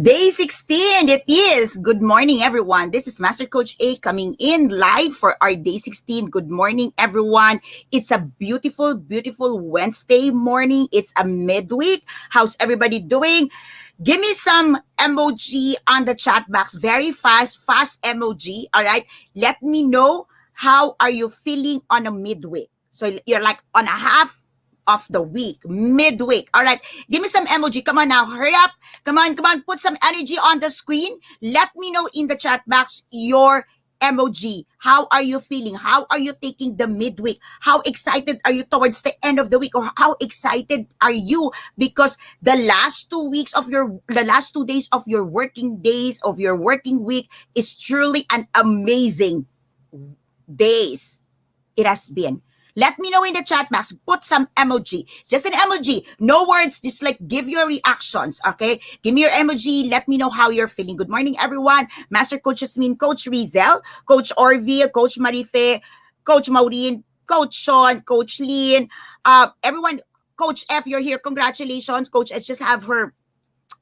Day 16, it is. Good morning, everyone. This is Master Coach A coming in live for our Day 16. Good morning, everyone. It's a beautiful, beautiful Wednesday morning. It's a midweek. How's everybody doing? Give me some emoji on the chat box. Very fast emoji. All right. Let me know how are you feeling on a midweek. So you're like on a half of the week, midweek. All right. Give me some emoji. Come on now. Hurry up. Come on. Put some energy on the screen. Let me know in the chat box your emoji. How are you feeling? How are you taking the midweek? How excited are you towards the end of the week? Or how excited are you because the last 2 days of your working days of your working week is truly an amazing days it has been. Let me know in the chat box. Put some emoji. Just an emoji. No words. Just like give your reactions. Okay? Give me your emoji. Let me know how you're feeling. Good morning, everyone. Master Coach Jasmine, Coach Rizel, Coach Orville, Coach Marife, Coach Maureen, Coach Sean, Coach Lean. Everyone, Coach F, you're here. Congratulations. Coach S just have her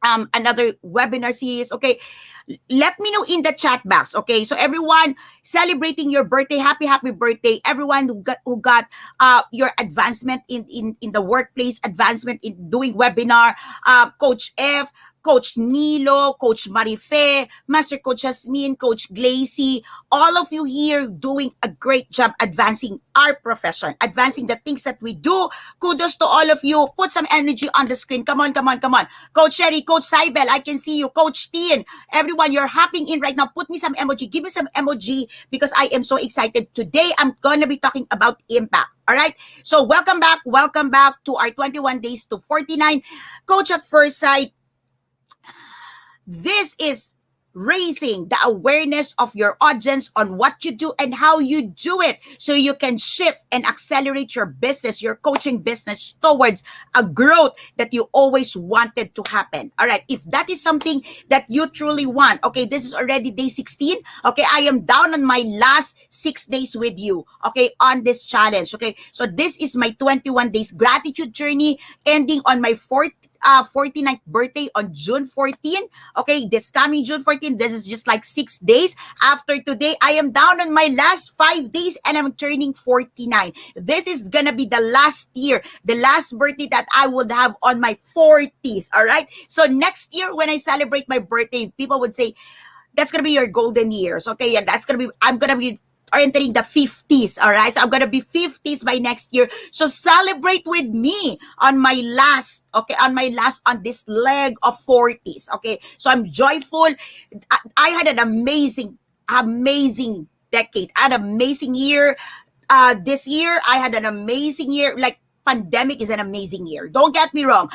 another webinar series. Okay, let me know in the chat box. Okay, so everyone celebrating your birthday, happy birthday. Everyone who got your advancement in the workplace, advancement in doing webinar. Coach F, Coach Nilo, Coach Marife, Master Coach Jasmine, Coach Glacy, all of you here doing a great job advancing our profession, advancing the things that we do. Kudos to all of you. Put some energy on the screen. Come on. Coach Sherry, Coach Saibel, I can see you. Coach Tien, everyone, you're hopping in right now. Put me some emoji. Give me some emoji because I am so excited. Today, I'm going to be talking about impact. All right. So welcome back to our 21 days to 49. Coach at First Sight. This is raising the awareness of your audience on what you do and how you do it so you can shift and accelerate your business, your coaching business towards a growth that you always wanted to happen. All right. If that is something that you truly want, okay, this is already day 16. Okay. I am down on my last 6 days with you. Okay. On this challenge. Okay. So this is my 21 days gratitude journey ending on my 49th birthday on June 14. Okay, this coming June 14, this is just like 6 days. After today, I am down on my last 5 days and I'm turning 49. This is gonna be the last year, the last birthday that I would have on my 40s. All right. So next year, when I celebrate my birthday, people would say, that's gonna be your golden years. Okay, and I'm gonna be entering the 50s. All right, so I'm gonna be 50s by next year. So celebrate with me on my last, on this leg of 40s. Okay, so I'm joyful. I had an amazing decade. I had an amazing year. This year I had an amazing year. Like, pandemic is an amazing year. Don't get me wrong.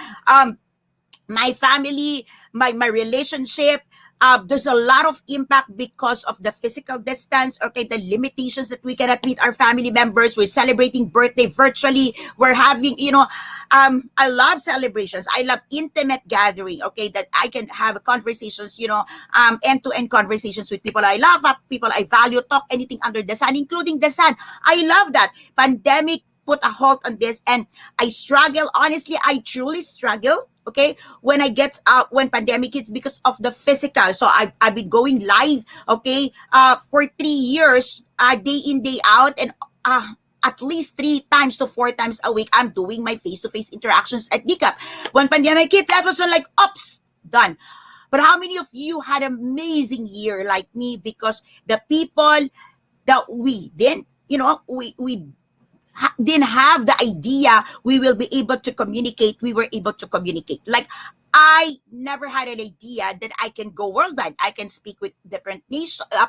My family, my relationship, there's a lot of impact because of the physical distance, okay, the limitations that we cannot meet our family members. We're celebrating birthday virtually. We're having, I love celebrations. I love intimate gathering, okay, that I can have conversations, end-to-end conversations with people I love, people I value, talk anything under the sun, including the sun. I love that. Pandemic put a halt on this, and I struggle. Honestly, I truly struggle. Okay, when I get when pandemic hits because of the physical. So I've been going live, okay, for 3 years, day in day out, and at least 3 times to 4 times a week, I'm doing my face-to-face interactions at DCAP. When pandemic hits, that was like, oops, done. But how many of you had an amazing year like me? Because the people that we didn't, we didn't have the idea we will be able to communicate. We were able to communicate. Like, I never had an idea that I can go worldwide. I can speak with different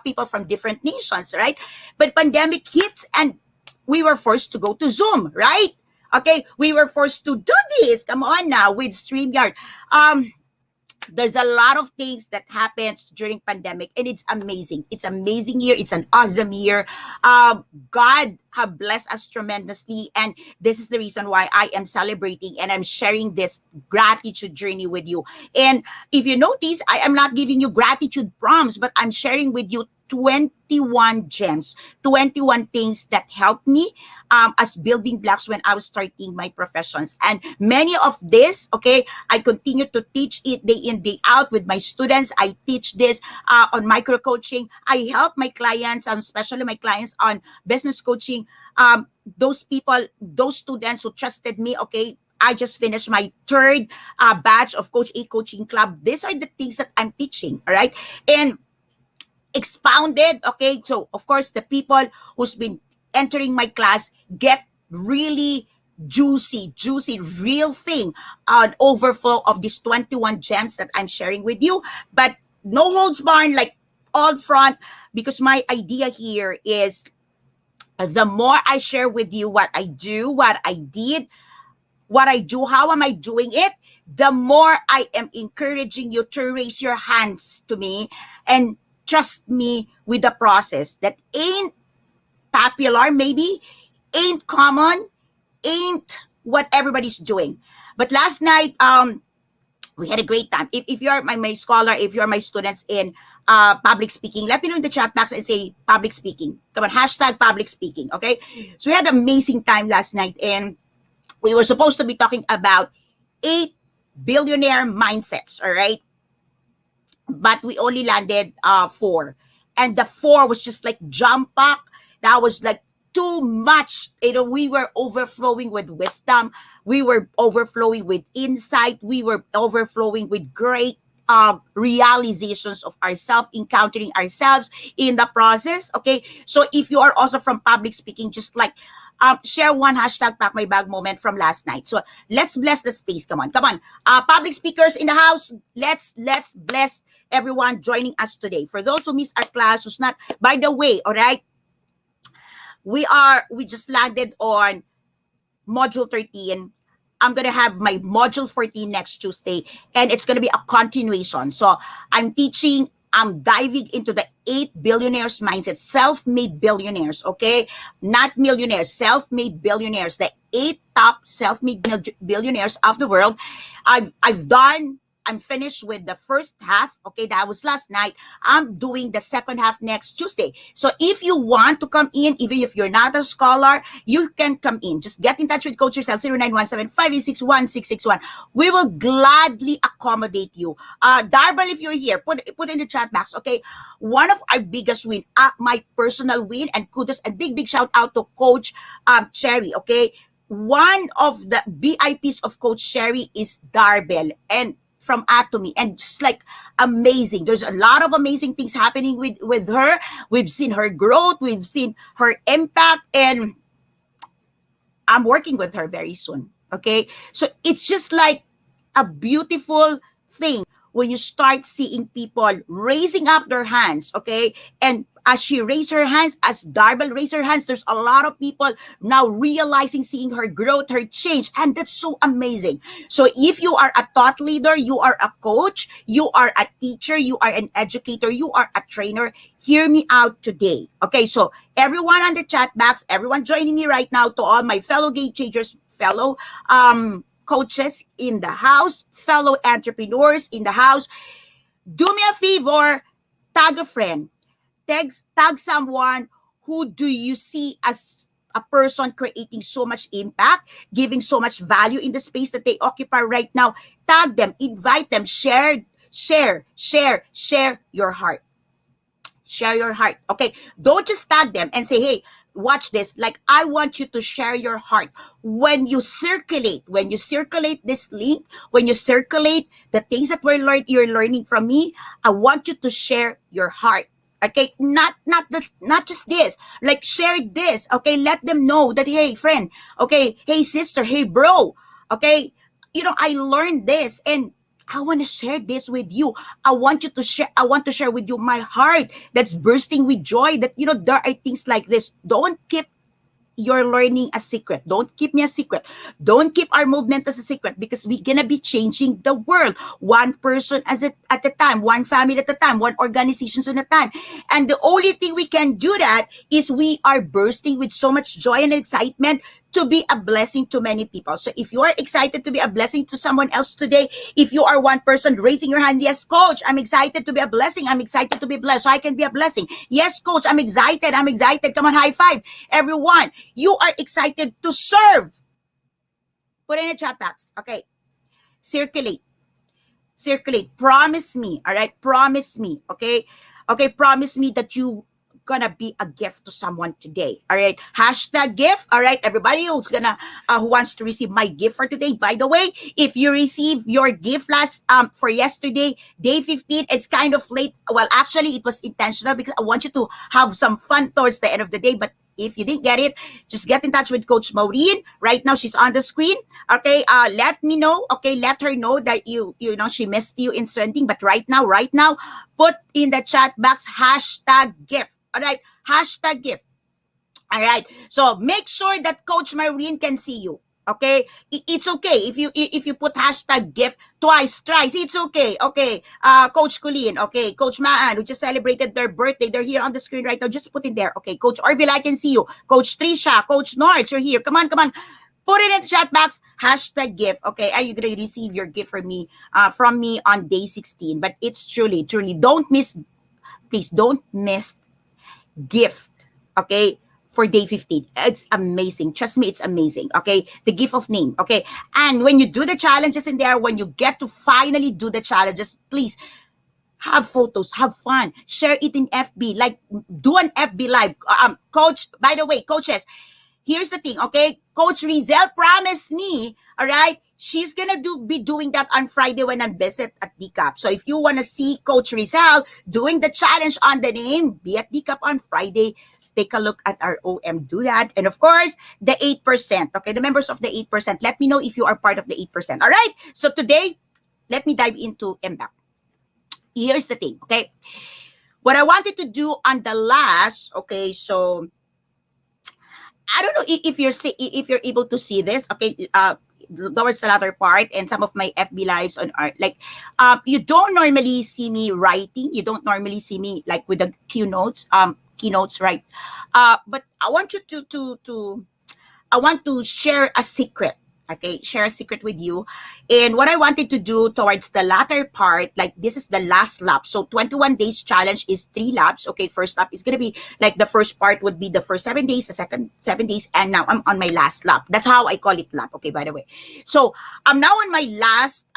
people from different nations, right? But pandemic hits and we were forced to go to Zoom, right? Okay, we were forced to do this. Come on now with StreamYard. There's a lot of things that happens during pandemic, and it's amazing. It's amazing year. It's an awesome year. God have blessed us tremendously, and this is the reason why I am celebrating and I'm sharing this gratitude journey with you. And if you notice, I am not giving you gratitude prompts, but I'm sharing with you 21 gems, 21 things that helped me as building blocks when I was starting my professions. And many of this, okay, I continue to teach it day in, day out with my students. I teach this on micro coaching. I help my clients, especially my clients on business coaching. Those people, those students who trusted me, okay, I just finished my third batch of Coach A Coaching Club. These are the things that I'm teaching, all right? And expounded, okay? So, of course, the people who's been entering my class get really juicy, real thing, an overflow of these 21 gems that I'm sharing with you. But no holds barred, like all front, because my idea here is the more I share with you what I do, what I did, what I do, how am I doing it, the more I am encouraging you to raise your hands to me and trust me with the process that ain't popular, maybe, ain't common, ain't what everybody's doing. But last night, we had a great time. If you're my scholar, if you're my students in public speaking, let me know in the chat box and say public speaking. Come on, hashtag public speaking, okay? So we had an amazing time last night, and we were supposed to be talking about 8 billionaire mindsets, all right? But we only landed 4. And the 4 was just like jump pack. That was like too much. You know, we were overflowing with wisdom. We were overflowing with insight. We were overflowing with great realizations of ourselves, encountering ourselves in the process. Okay, so if you are also from public speaking, just like share one hashtag pack my bag moment from last night. So let's bless the space. Come on. Public speakers in the house, let's bless everyone joining us today. For those who missed our class, who's not, by the way, all right, we just landed on module 13. I'm going to have my module 14 next Tuesday, and it's going to be a continuation. So I'm diving into the 8 billionaires mindset, self-made billionaires, okay? Not millionaires, self-made billionaires, the 8 top self-made billionaires of the world. I'm finished with the first half, okay? That was last night. I'm doing the second half next Tuesday. So if you want to come in, even if you're not a scholar, you can come in. Just get in touch with Coach Yourself, 0917-586-1661. We will gladly accommodate you. Darbal, if you're here, put in the chat box, okay? One of our biggest win, my personal win, and kudos and big shout out to Coach Cherry, okay? One of the VIPs of Coach Cherry is Darbel, and from Atomy, and just like amazing. There's a lot of amazing things happening with her. We've seen her growth, we've seen her impact, and I'm working with her very soon. Okay, so it's just like a beautiful thing when you start seeing people raising up their hands, okay? And as she raised her hands, as Darbel raised her hands, there's a lot of people now realizing, seeing her growth, her change, and that's so amazing. So if you are a thought leader, you are a coach, you are a teacher, you are an educator, you are a trainer, hear me out today. Okay, so everyone on the chat box, everyone joining me right now, to all my fellow game changers, fellow coaches in the house, fellow entrepreneurs in the house, do me a favor, tag a friend, tag someone who do you see as a person creating so much impact, giving so much value in the space that they occupy right now. Tag them, invite them, share your heart. Share your heart. Okay, don't just tag them and say, hey, watch this. Like, I want you to share your heart. When you circulate this link, when you circulate the things that you're learning from me, I want you to share your heart. Okay, not just this. Like, share this. Okay, let them know that, hey, friend. Okay, hey, sister. Hey, bro. Okay, I learned this, and I want to share this with you. I want to share with you my heart that's bursting with joy, that, there are things like this. Don't keep your learning a secret. Don't keep me a secret. Don't keep our movement as a secret, because we're going to be changing the world. One person at a time, one family at a time, one organization at a time. And the only thing we can do that is we are bursting with so much joy and excitement to be a blessing to many people. So if you are excited to be a blessing to someone else today, if you are one person raising your hand, yes, coach, I'm excited to be a blessing. I'm excited to be blessed so I can be a blessing. Yes, coach, I'm excited. I'm excited. Come on, high five. Everyone, you are excited to serve. Put in a chat box. Okay. Circulate. Circulate. Promise me. All right. Promise me. Okay. Okay. Promise me that you gonna be a gift to someone today. All right. Hashtag gift. All right. Everybody who wants to receive my gift for today. By the way, if you receive your gift for yesterday, day 15, it's kind of late. Well, actually, it was intentional because I want you to have some fun towards the end of the day. But if you didn't get it, just get in touch with Coach Maureen. Right now, she's on the screen. Okay, let me know. Okay, let her know that you know she missed you in sending. But right now, put in the chat box hashtag gift. All right, hashtag gift. All right. So make sure that Coach Maureen can see you. Okay, it's okay if you put hashtag gift twice, thrice. It's okay. Okay, Coach Colleen. Okay, Coach Maan, who just celebrated their birthday. They're here on the screen right now. Just put in there. Okay, Coach Orville, I can see you. Coach Trisha, Coach Nords, you're here. Come on, come on. Put it in the chat box. Hashtag gift. Okay, are you gonna receive your gift from me on day 16? But it's truly, truly, don't miss. Please don't miss gift. Okay, for day 15. It's amazing. Trust me, it's amazing. Okay. The gift of name. Okay. And when you do the challenges in there, when you get to finally do the challenges, please have photos, have fun, share it in FB, like do an FB live. Coach, by the way, coaches, here's the thing, okay? Coach Rizel promised me, all right, she's gonna be doing that on Friday when I'm visit at DCAP. So if you wanna see Coach Rizel doing the challenge on the name, be at DCAP on Friday. Take a look at our OM, do that. And of course, the 8%, okay, the members of the 8%, let me know if you are part of the 8%. All right, so today, let me dive into impact. Here's the thing, okay? What I wanted to do on the last, okay, so I don't know if you're able to see this, okay, towards the latter part and some of my FB lives on art, like, you don't normally see me writing, you don't normally see me like with the keynotes, right? But I want you I want to share a secret. Okay, share a secret with you. And what I wanted to do towards the latter part, like this is the last lap. So 21 days challenge is 3 laps. Okay, first lap is going to be like the first part would be the first 7 days, the second 7 days, and now I'm on my last lap. That's how I call it lap. Okay, by the way. So I'm now on my last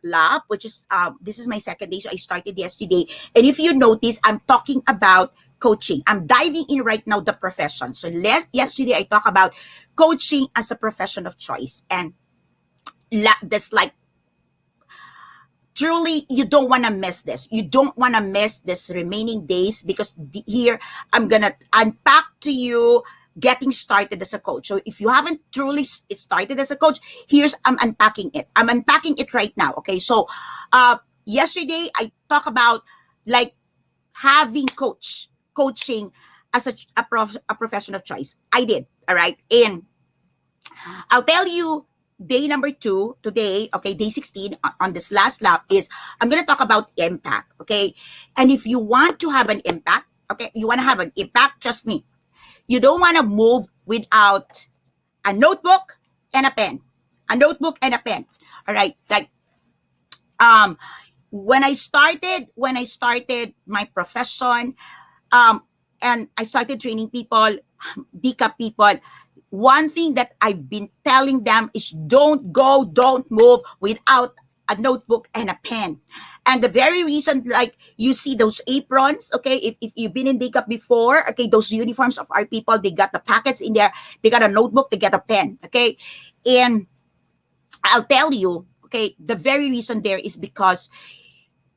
lap, which is this is my second day. So I started yesterday. And if you notice, I'm talking about coaching. I'm diving in right now the profession. So yesterday I talked about coaching as a profession of choice. And that's like, truly, you don't want to miss this. You don't want to miss this remaining days because here I'm going to unpack to you getting started as a coach. So if you haven't truly started as a coach, I'm unpacking it. I'm unpacking it right now. Okay. So yesterday I talked about like having coaching as a profession of choice. I did. All right. And I'll tell you day number 2 today, okay, day 16 on this last lap is I'm going to talk about impact. Okay. And if you want to have an impact, okay, you want to have an impact, trust me, you don't want to move without a notebook and a pen. A notebook and a pen. All right. Like, when I started my profession, and I started training people, DCAP people, one thing that I've been telling them is don't move without a notebook and a pen. And the very reason, like you see those aprons, okay, if you've been in DCAP before, okay, those uniforms of our people, they got the packets in there, they got a notebook, they got a pen, okay? And I'll tell you, okay, the very reason there is because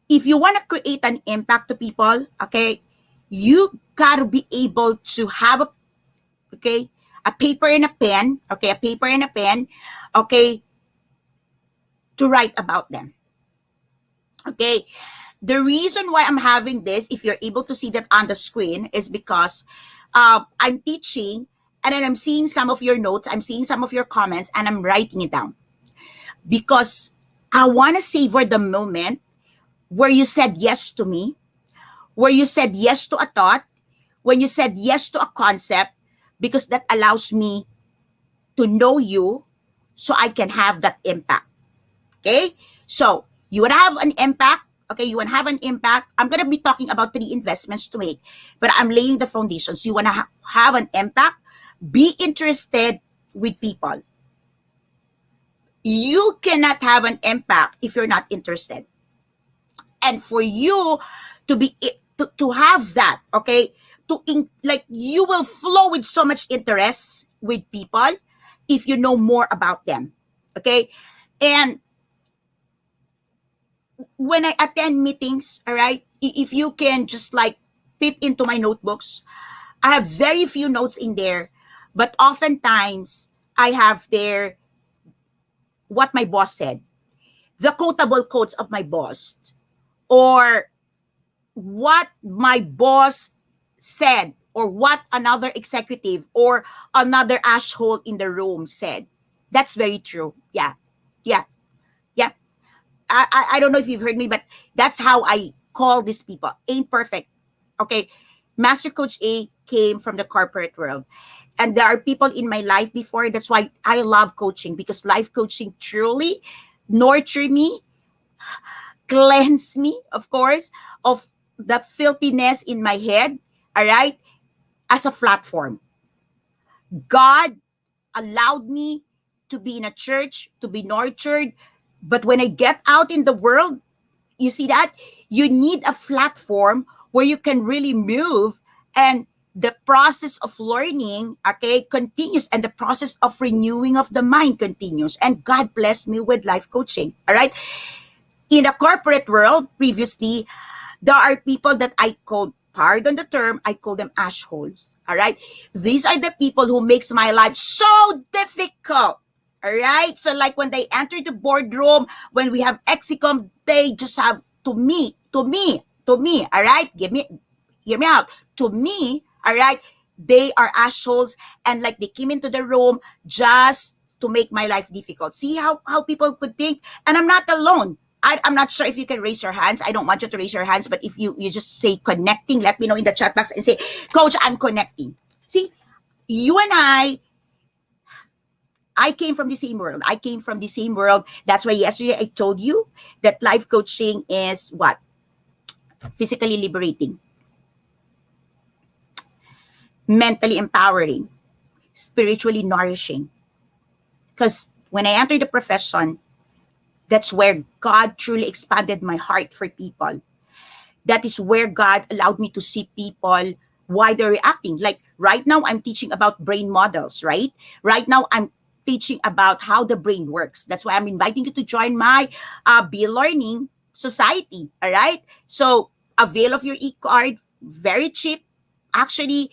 if you want to create an impact to people, okay, you gotta be able to have a paper and a pen, okay, to write about them. Okay, the reason why I'm having this, if you're able to see that on the screen, is because I'm teaching and then I'm seeing some of your notes, I'm seeing some of your comments, and I'm writing it down because I want to savor the moment where you said yes to me, where you said yes to a thought, when you said yes to a concept, because that allows me to know you so I can have that impact. Okay? So, you want to have an impact. Okay, you want to have an impact. I'm going to be talking about 3 investments to make, but I'm laying the foundations. You want to have an impact. Be interested with people. You cannot have an impact if you're not interested. And for you to be to have that, okay, like you will flow with so much interest with people if you know more about them. Okay? And when I attend meetings, all right, if you can just like peep into my notebooks, I have very few notes in there, but oftentimes I have there what my boss said, the quotable quotes of my boss, or what my boss said, or what another executive or another asshole in the room said. That's very true. Yeah. Yeah. Yeah. I don't know if you've heard me, but that's how I call these people. Ain't perfect. Okay. Master Coach A came from the corporate world. And there are people in my life before. That's why I love coaching, because life coaching truly nurture me, cleanse me, of course, of the filthiness in my head. All right. As a platform. God allowed me to be in a church, to be nurtured. But when I get out in the world, you see that? You need a platform where you can really move, and the process of learning, okay, continues, and the process of renewing of the mind continues. And God blessed me with life coaching. All right. In the corporate world, previously, there are people that I called, pardon the term, I call them ashholes. All right. These are the people who makes my life so difficult. All right. So like when they enter the boardroom, when we have execom, they just have to me. All right. Hear me out. To me, all right, they are assholes, and like they came into the room just to make my life difficult. See how people could think? And I'm not alone. I'm not sure if you can raise your hands. I don't want you to raise your hands, but if you just say connecting, let me know in the chat box and say, Coach, I'm connecting. See, you and I came from the same world. I came from the same world. That's why yesterday I told you that life coaching is what? Physically liberating, mentally empowering, spiritually nourishing. Because when I entered the profession, that's where God truly expanded my heart for people. That is where God allowed me to see people, why they're reacting. Like right now, I'm teaching about brain models, right? Right now, I'm teaching about how the brain works. That's why I'm inviting you to join my Be Learning Society, all right? So avail of your e-card, very cheap. Actually,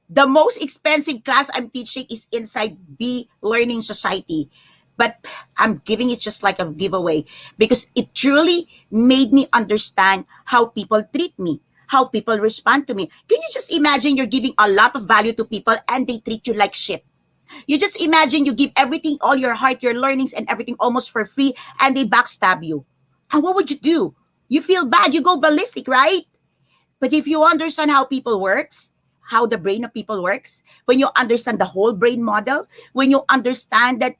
the most expensive class I'm teaching is inside Be Learning Society. But I'm giving it just like a giveaway because it truly made me understand how people treat me, how people respond to me. Can you just imagine you're giving a lot of value to people and they treat you like shit? You just imagine you give everything, all your heart, your learnings and everything almost for free, and they backstab you. And what would you do? You feel bad, you go ballistic, right? But if you understand how people works, how the brain of people works, when you understand the whole brain model, when you understand that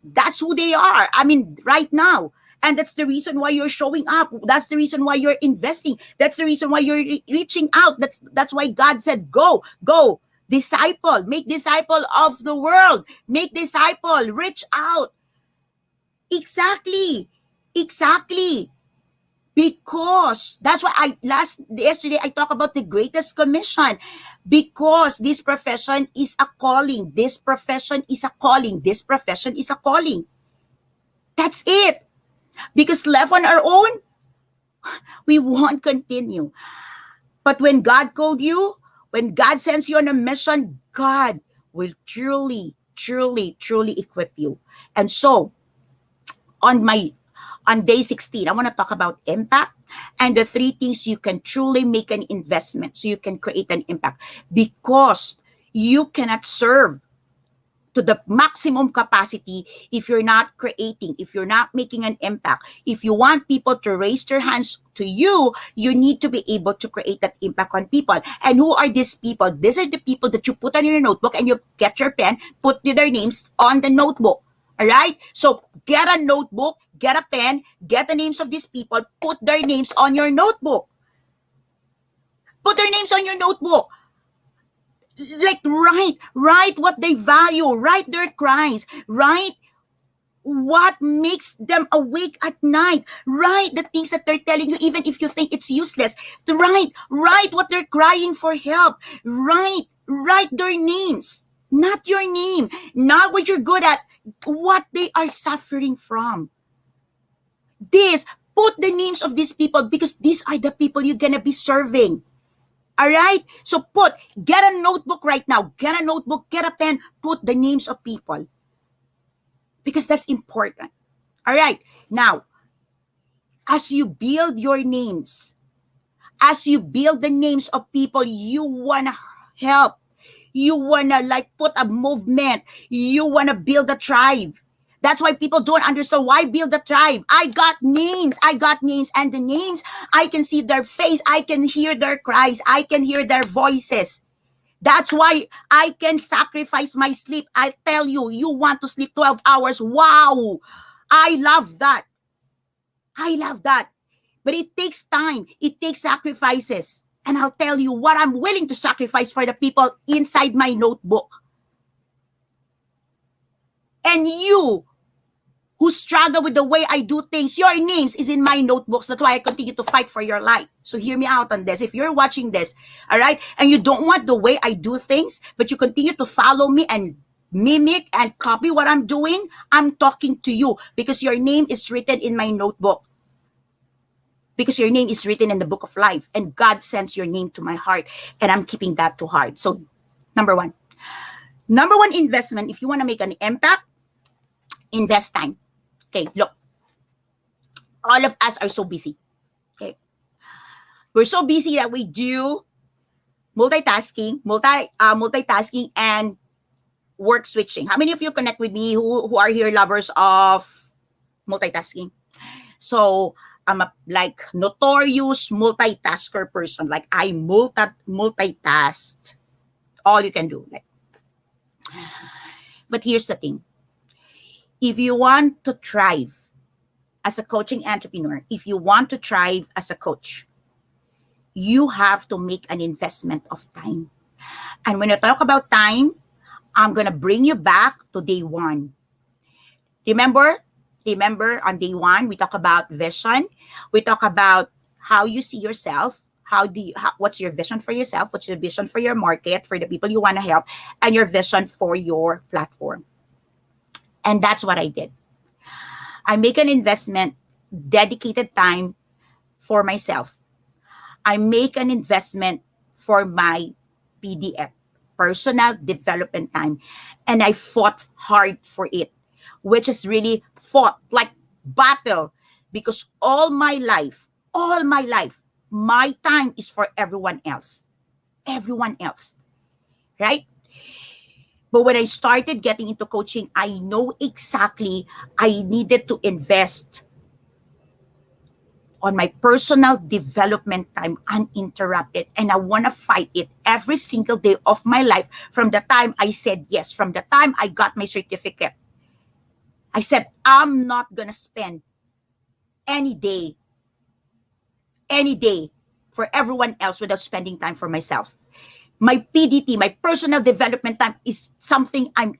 that's who they are, I mean, right now, and that's the reason why you're showing up, that's the reason why you're investing, that's the reason why you're reaching out, that's why God said go disciple, make disciple of the world, make disciple, reach out. Exactly. Because that's why yesterday I talked about the greatest commission, because this profession is a calling. This profession is a calling. This profession is a calling. That's it. Because left on our own, we won't continue. But when God called you, when God sends you on a mission, God will truly equip you. And so, on day 16, I want to talk about impact and the 3 things you can truly make an investment so you can create an impact, because you cannot serve to the maximum capacity if you're not creating, if you're not making an impact. If you want people to raise their hands to you, you need to be able to create that impact on people. And who are these people? These are the people that you put on your notebook, and you get your pen, put their names on the notebook. All right? So get a notebook, get a pen, get the names of these people, put their names on your notebook. Put their names on your notebook. Like, write what they value, write their cries, write what makes them awake at night, write the things that they're telling you, even if you think it's useless. To write what they're crying for help. Write their names, not your name, not what you're good at, what they are suffering from. Put the names of these people, because these are the people you're gonna be serving. All right? So get a notebook right now. Get a notebook, get a pen, put the names of people. Because that's important. All right? Now, as you build your names, as you build the names of people you want to help, you want to like put a movement, you want to build a tribe. That's why people don't understand why build a tribe. I got names, and the names, I can see their face, I can hear their cries, I can hear their voices. That's why I can sacrifice my sleep. I tell you, you want to sleep 12 hours. Wow. I love that. But it takes time. It takes sacrifices. And I'll tell you what I'm willing to sacrifice for the people inside my notebook. And you who struggle with the way I do things, your names is in my notebooks. That's why I continue to fight for your life. So hear me out on this. If you're watching this, all right, and you don't want the way I do things, but you continue to follow me and mimic and copy what I'm doing, I'm talking to you, because your name is written in my notebook. Because your name is written in the book of life, and God sends your name to my heart, and I'm keeping that to heart. So number one investment, if you want to make an impact, invest time. Okay, look, all of us are so busy. Okay, we're so busy that we do multitasking and work switching. How many of you connect with me who are here lovers of multitasking? So I'm a like notorious multitasker person. Like I multitask all you can do. Like, but here's the thing. If you want to thrive as a coaching entrepreneur, if you want to thrive as a coach, you have to make an investment of time. And when I talk about time, I'm going to bring you back to day one. Remember on day one, we talk about vision. We talk about how you see yourself. What's your vision for yourself? What's your vision for your market, for the people you want to help, and your vision for your platform. And that's what I did. I make an investment, dedicated time for myself. I make an investment for my PDF, personal development time. And I fought hard for it, which is really fought, like battle, because all my life, my time is for everyone else. Right? But when I started getting into coaching, I know exactly I needed to invest on my personal development time uninterrupted. And I want to fight it every single day of my life, from the time I said yes, from the time I got my certificate. I said, I'm not going to spend any day for everyone else without spending time for myself. My PDT, my personal development time, is something I'm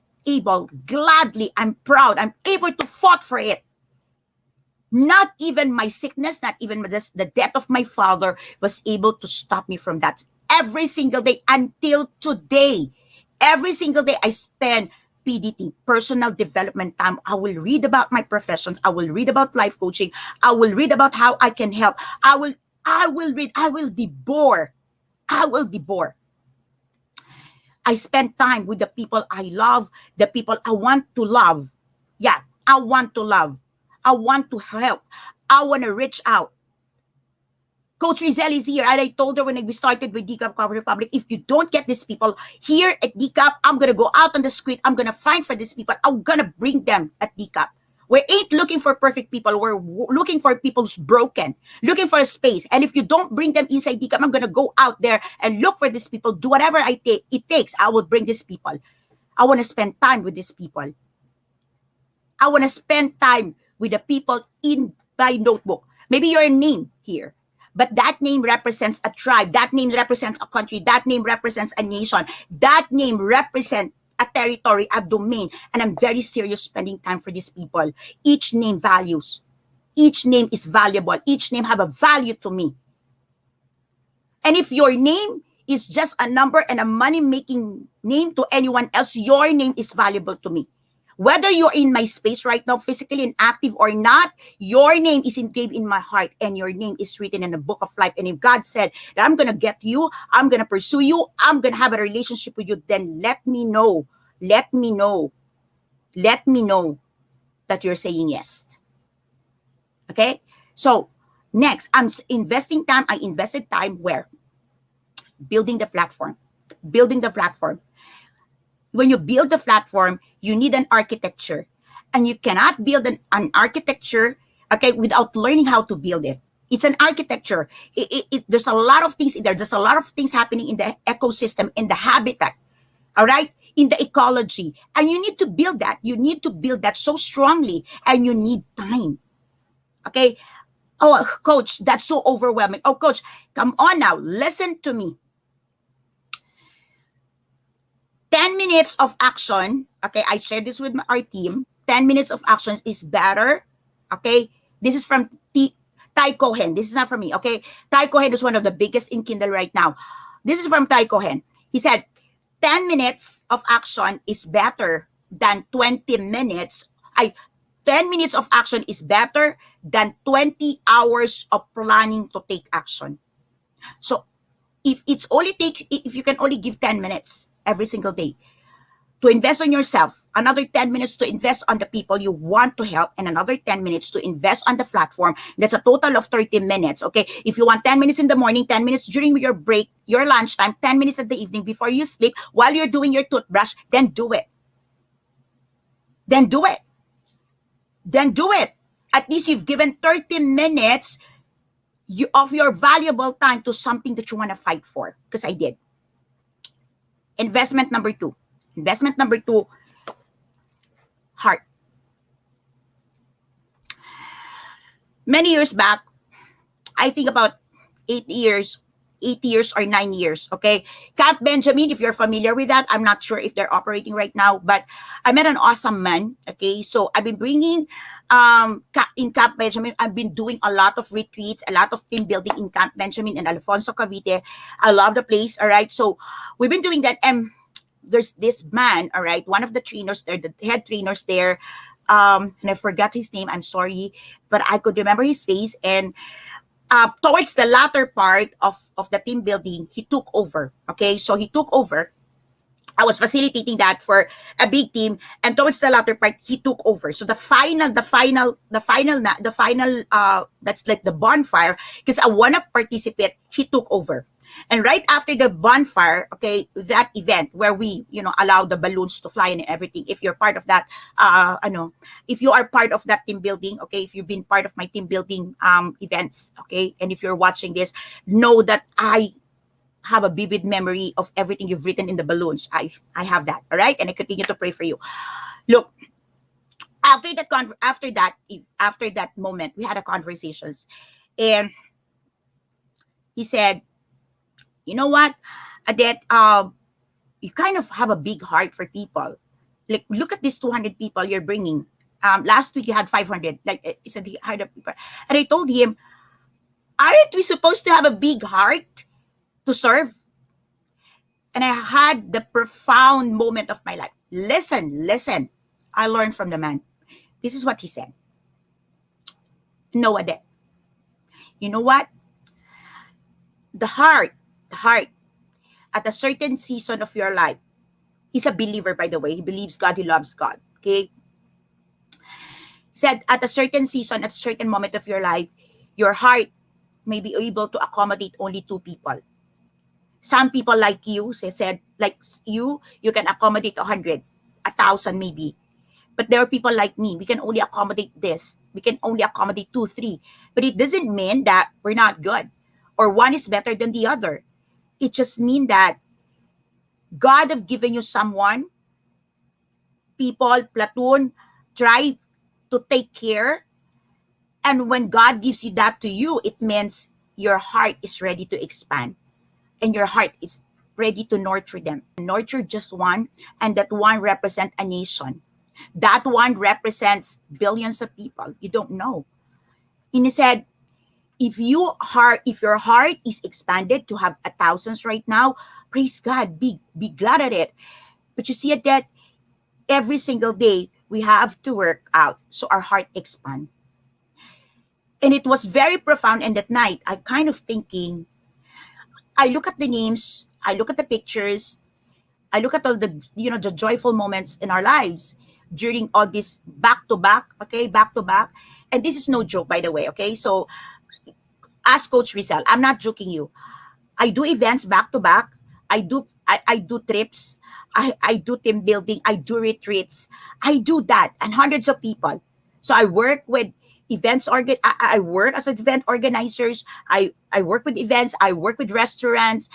gladly, I'm proud, I'm able to fight for it. Not even my sickness, not even the death of my father was able to stop me from that. Every single day until today, every single day I spend PDT, personal development time. I will read about my profession. I will read about life coaching. I will read about how I can help. I will read. I will be bored. I spend time with the people I love, the people I want to love. Yeah, I want to love. I want to help. I want to reach out. Coach Rizel is here. And I told her when we started with Decap Cover Republic, if you don't get these people here at Decap, I'm going to go out on the street. I'm going to find for these people. I'm going to bring them at Decap. We ain't looking for perfect people. We're looking for people who's broken, looking for a space. And if you don't bring them inside Decap, I'm going to go out there and look for these people, do whatever it takes. I will bring these people. I want to spend time with these people. I want to spend time with the people in my notebook. Maybe your name here, but that name represents a tribe. That name represents a country. That name represents a nation. That name represents a territory, a domain. And I'm very serious spending time for these people. Each name values. Each name is valuable. Each name have a value to me. And if your name is just a number and a money-making name to anyone else, your name is valuable to me. Whether you're in my space right now, physically inactive or not, your name is engraved in my heart and your name is written in the book of life. And if God said that I'm going to get you, I'm going to pursue you, I'm going to have a relationship with you, then let me know. Let me know. Let me know that you're saying yes. Okay? So, next, I'm investing time. I invested time where? Building the platform. Building the platform. When you build the platform, you need an architecture. And you cannot build an architecture, okay, without learning how to build it. It's an architecture. There's a lot of things in there. There's a lot of things happening in the ecosystem, in the habitat, all right, in the ecology. And you need to build that. You need to build that so strongly. And you need time, okay? Oh, coach, that's so overwhelming. Oh, coach, come on now. Listen to me. 10 minutes of action, okay, I shared this with our team. 10 minutes of action is better, okay? This is from Ty Cohen. This is not from me, okay? Ty Cohen is one of the biggest in Kindle right now. This is from Ty Cohen. He said, 10 minutes of action is better than 20 minutes. 10 minutes of action is better than 20 hours of planning to take action. So, if you can only give 10 minutes every single day to invest on yourself, another 10 minutes to invest on the people you want to help, and another 10 minutes to invest on the platform, that's a total of 30 minutes, okay? If you want 10 minutes in the morning, 10 minutes during your break, your lunchtime, 10 minutes at the evening before you sleep, while you're doing your toothbrush, then do it. Then do it. Then do it. At least you've given 30 minutes of your valuable time to something that you want to fight for, because I did. Investment number two. Investment number two, heart. Many years back, I think about 8 years or 9 years, okay? Camp Benjamin, if you're familiar with that, I'm not sure if they're operating right now, but I met an awesome man, okay? So I've been bringing, in Camp Benjamin, I've been doing a lot of retreats, a lot of team building in Camp Benjamin and Alfonso Cavite. I love the place, all right? So we've been doing that, and there's this man, all right, one of the trainers there, the head trainers there, and I forgot his name, I'm sorry, but I could remember his face, and towards the latter part of the team building, he took over, okay? So he took over. I was facilitating that for a big team, and towards the latter part, he took over. So the final, that's like the bonfire, because I want to participate, he took over. And right after the bonfire, okay, that event where we, allow the balloons to fly and everything, if you're part of that, if you are part of that team building, okay, if you've been part of my team building events, okay, and if you're watching this, know that I have a vivid memory of everything you've written in the balloons. I have that, all right? And I continue to pray for you. Look, after that moment, we had a conversations, and he said, you know what, Adet, you kind of have a big heart for people. Like, look at these 200 people you're bringing. Last week you had 500. Like, he said he had people. And I told him, aren't we supposed to have a big heart to serve? And I had the profound moment of my life. Listen. I learned from the man. This is what he said. No, Adet. You know what? The heart, at a certain season of your life, he's a believer, by the way. He believes God, he loves God, okay? He said, at a certain season, at a certain moment of your life, your heart may be able to accommodate only 2 people. Some people like you, said, like you can accommodate 100, 1,000 maybe. But there are people like me, we can only accommodate this. We can only accommodate 2, 3. But it doesn't mean that we're not good or one is better than the other. It just means that God have given you someone, people, platoon, tribe to take care. And when God gives you that to you, it means your heart is ready to expand and your heart is ready to nurture them. Nurture just one, and that one represent a nation. That one represents billions of people. You don't know. And he said, if your heart is expanded to have 1,000s right now, praise God, be glad at it. But you see that every single day we have to work out so our heart expand. And it was very profound. And that night, I kind of thinking, I look at the names, I look at the pictures, I look at all the, the joyful moments in our lives during all this back to back, okay, back to back. And this is no joke, by the way, okay? So, ask Coach Rizal, I'm not joking you. I do events back to back. I do trips. I do team building. I do retreats. I do that, and hundreds of people. So I work with I work as an event organizers. I work with events. I work with restaurants.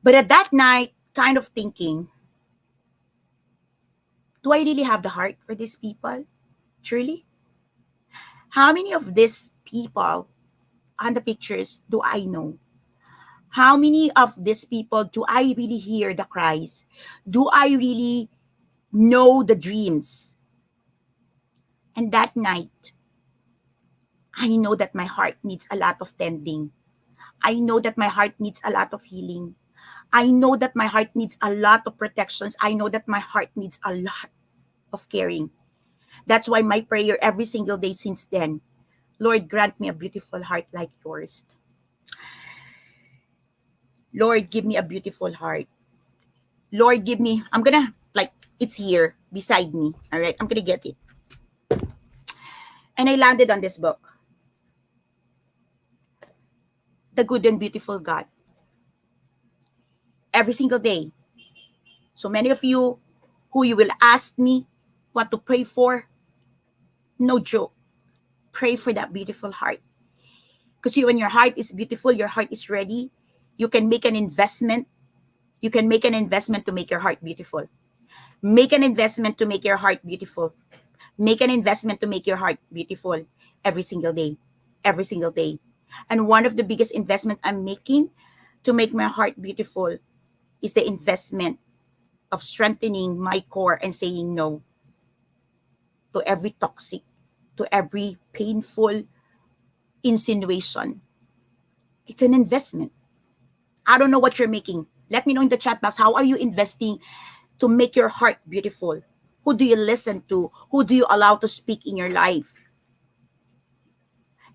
But at that night, kind of thinking, do I really have the heart for these people? Truly? How many of these people on the pictures do I know? How many of these people do I really hear the cries? Do I really know the dreams? And that night, I know that my heart needs a lot of tending. I know that my heart needs a lot of healing. I know that my heart needs a lot of protections. I know that my heart needs a lot of caring. That's why my prayer every single day since then, Lord, grant me a beautiful heart like yours. Lord, give me a beautiful heart. Lord, give me, I'm gonna, like, it's here beside me. All right, I'm gonna get it. And I landed on this book, The Good and Beautiful God. Every single day. So many of you who you will ask me what to pray for, no joke. Pray for that beautiful heart. Because when your heart is beautiful, your heart is ready, you can make an investment. You can make an investment to make your heart beautiful. Make an investment to make your heart beautiful. Make an investment to make your heart beautiful every single day. Every single day. And one of the biggest investments I'm making to make my heart beautiful is the investment of strengthening my core and saying no to every toxic, to every painful insinuation. It's an investment. I don't know what you're making. Let me know in the chat box, how are you investing to make your heart beautiful? Who do you listen to? Who do you allow to speak in your life?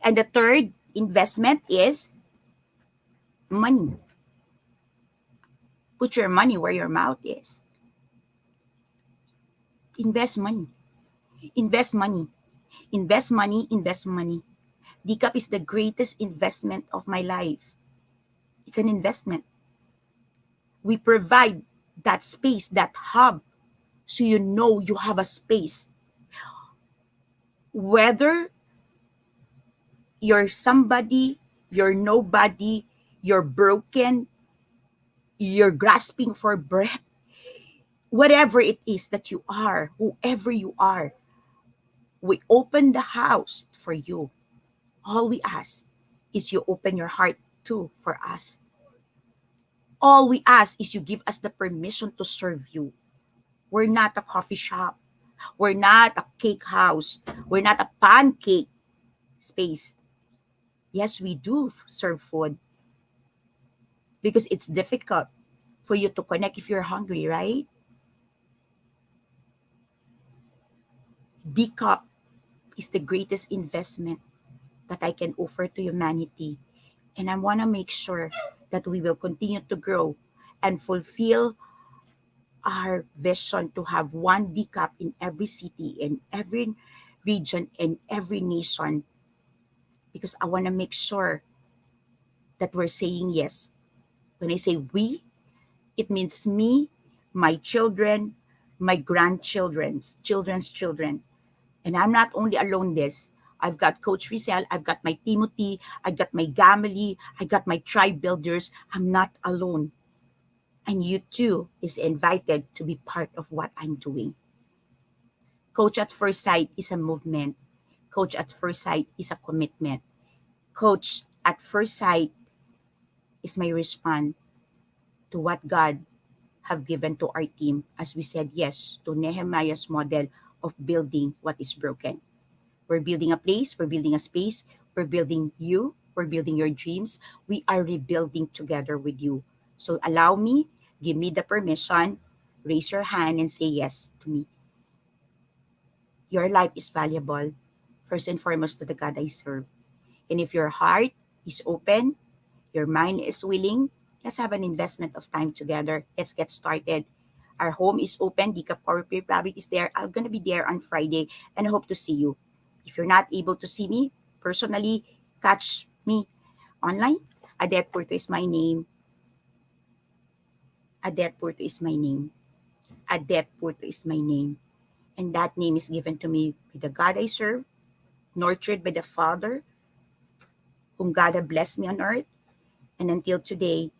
And the third investment is money. Put your money where your mouth is. Invest money. Invest money. Invest money. Invest money. DCAP is the greatest investment of my life. It's an investment. We provide that space, that hub, so you know you have a space. Whether you're somebody, you're nobody, you're broken, you're grasping for breath, whatever it is that you are, whoever you are, we open the house for you. All we ask is you open your heart too for us. All we ask is you give us the permission to serve you. We're not a coffee shop. We're not a cake house. We're not a pancake space. Yes, we do serve food because it's difficult for you to connect if you're hungry, right? DCAP is the greatest investment that I can offer to humanity. And I want to make sure that we will continue to grow and fulfill our vision to have one DCAP in every city, in every region, in every nation. Because I want to make sure that we're saying yes. When I say we, it means me, my children, my grandchildren's children's children. And I'm not only alone this. I've got Coach Rizal, I've got my Timothy, I got my Gamily, I got my tribe builders. I'm not alone. And you too is invited to be part of what I'm doing. Coach at First Sight is a movement. Coach at First Sight is a commitment. Coach at First Sight is my response to what God have given to our team as we said yes to Nehemiah's model of building what is broken. We're building a place, we're building a space, we're building you, we're building your dreams. We are rebuilding together with you. So allow me, give me the permission, raise your hand and say yes to me. Your life is valuable, first and foremost to the God I serve. And if your heart is open, your mind is willing, let's have an investment of time together. Let's get started. Our home is open. Decaf Corporate Republic is there. I'm going to be there on Friday and I hope to see you. If you're not able to see me personally, catch me online. Adet Porto is my name. Adet Porto is my name. Adet Porto is my name. And that name is given to me by the God I serve, nurtured by the Father, whom God has blessed me on earth. And until today,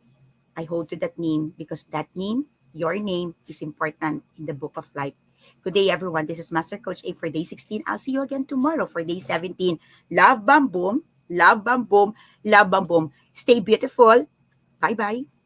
I hold to that name because that name, your name, is important in the book of life. Good day, everyone. This is Master Coach A for day 16. I'll see you again tomorrow for day 17. Love, bam, boom. Love, bam, boom. Love, bam, boom. Stay beautiful. Bye-bye.